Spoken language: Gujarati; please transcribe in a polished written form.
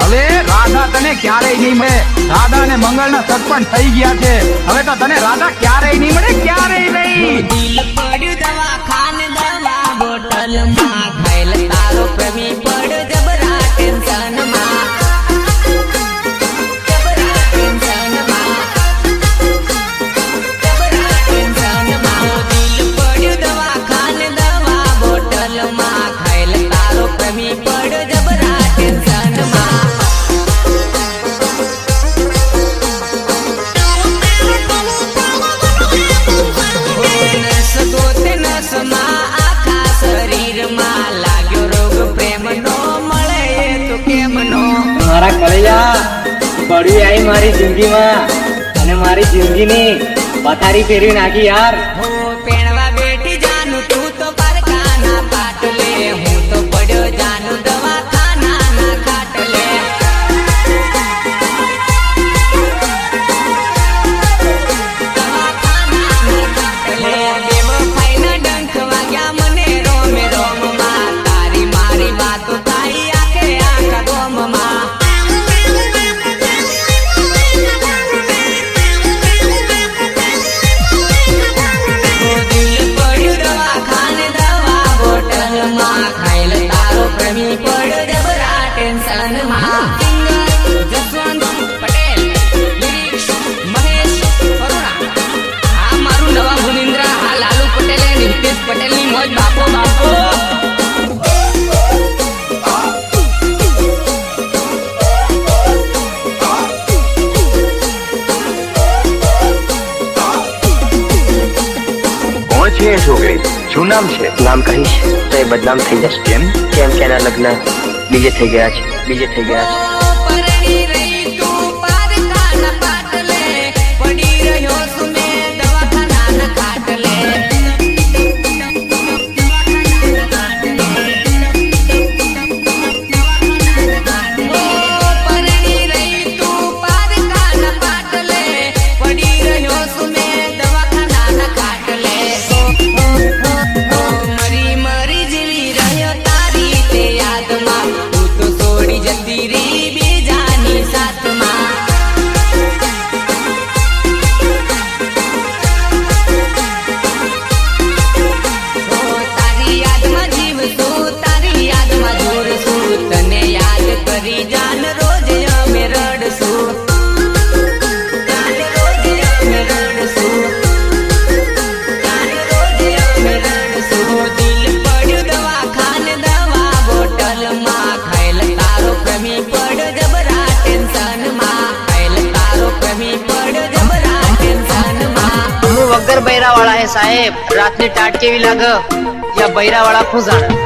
હવે રાધા તને ક્યારેય નહીં મળે. રાધા ને મંગળ ના સત્પન થઈ ગયા છે. હવે તો તને રાધા ક્યારેય નહીં મળે, ક્યારેય નહીં. દિલ પડ્યું દવાખાને દવા બોટલમાં ખાઈલ તારો પ્રેમી પડ્યો જબરા ટેન્શનમાં. મારા કલેજા પડવી આવી મારી જિંદગીમાં અને મારી જિંદગીની પથારી ફેરવી નાખી યાર. પેણવા બેઠી જાનું તું તો પારકાના પાટલે, હું તો પડ્યો જાનું દવાખાના ના ખાટલે. બેવો ખાઈને ડંખ વાગ્યા મને રોમે રોમમાં, તારી મારી વાતો થાય આખે આખા ગોમમાં. ખાઈલ તારો પ્રેમી પડ્યો જબરા ટેન્શનમાં. જસવંત પટેલ, લિરિક્સ મહેશ અરોરા. આ મારું નવા ભુનિન્દ્રા, આ લાલુ પટેલ અને હિતેશ પટેલની મોજ બાપો બાપો. કોણ છે એ છોકરી? શું નામ છે? નામ કહીશ તો એ બદનામ થઈ જશે. કેમ? કેમ કે એના લગ્ન બીજે થઈ ગયા છે, બીજે થઈ ગયા છે. પરણી રહી તું પારકાના પાટલે, પડી રહ્યો છું મેં દવાખાના ખાટલે. પરણી રહી તું પારકાના પાટલે, પડી રહ્યો છું મેં દવાખાના ખાટલે. મરી મરી જીવી રહ્યો તારી તે યાદમાં, તું તો છોડી જતી રહી બીજાની સાથમાં. તારી યાદમાં જીવશું, તારી યાદમાં જોરશું, તને યાદ કરી જાન રોજ અમે રડશું. જાન રોજ અમે રડશું, જાન રોજ અમે રડશું. દિલ પડ્યું દવાખાને દવા બોટલમાં, ખાઈલ તારો પ્રેમી પડ્યો જબરા ટેન્શનમાં. ખાઈલ તારો પ્રેમી પડ્યો જબરા ટેન્શનમાં. હું વગર બૈરા વાળા હે સાહેબ, રાતની ટાટ કેવી લાગે યા બૈરા વાળા ખુશ જાણે.